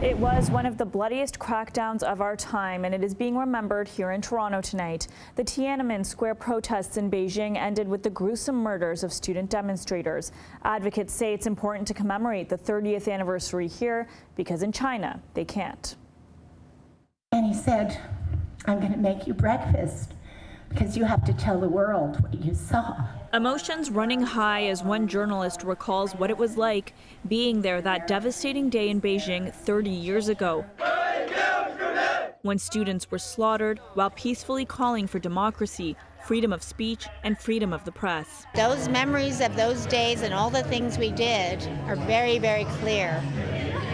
It was one of the bloodiest crackdowns of our time, and it is being remembered here in Toronto tonight. The Tiananmen Square protests in Beijing ended with the gruesome murders of student demonstrators. Advocates say it's important to commemorate the 30th anniversary here because in China, they can't. And he said, "I'm going to make you breakfast because you have to tell the world what you saw." Emotions running high as one journalist recalls what it was like being there that devastating day in Beijing 30 years ago, when students were slaughtered while peacefully calling for democracy, freedom of speech, and freedom of the press. Those memories of those days and all the things we did are very, very clear.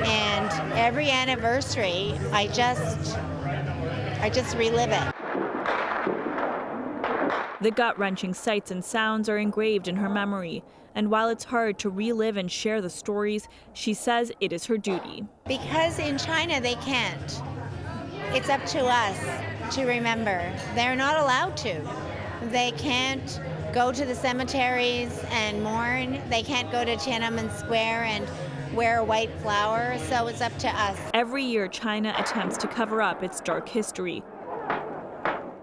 And every anniversary, I just relive it. The gut-wrenching sights and sounds are engraved in her memory, and while it's hard to relive and share the stories, she says it is her duty. Because in China they can't. It's up to us to remember. They're not allowed to. They can't go to the cemeteries and mourn. They can't go to Tiananmen Square and wear a white flower, so it's up to us. Every year, China attempts to cover up its dark history.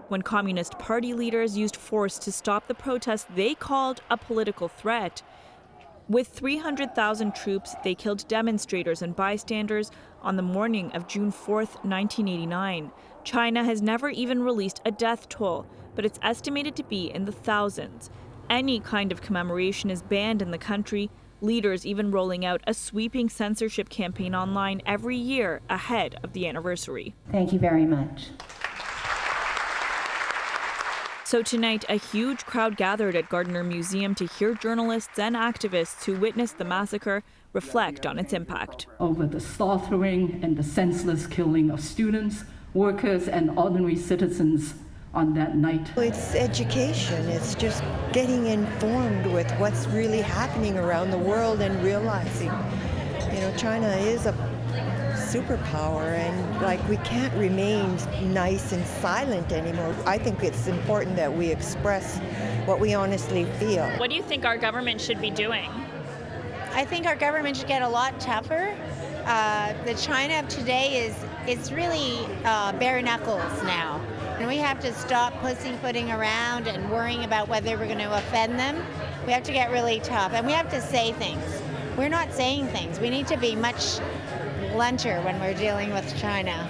When Communist Party leaders used force to stop the protests they called a political threat. With 300,000 troops, they killed demonstrators and bystanders on the morning of June 4th, 1989. China has never even released a death toll, but it's estimated to be in the thousands. Any kind of commemoration is banned in the country, leaders even rolling out a sweeping censorship campaign online every year ahead of the anniversary. Thank you very much. So tonight, a huge crowd gathered at Gardner Museum to hear journalists and activists who witnessed the massacre reflect on its impact. Over the slaughtering and the senseless killing of students, workers, and ordinary citizens on that night. It's education. It's just getting informed with what's really happening around the world and realizing, China is a superpower, and we can't remain nice and silent anymore. I think it's important that we express what we honestly feel. What do you think our government should be doing? I think our government should get a lot tougher. The China of today is really bare knuckles now. And we have to stop pussyfooting around and worrying about whether we're going to offend them. We have to get really tough, and we have to say things. We're not saying things. We need to be much blunter when we're dealing with China.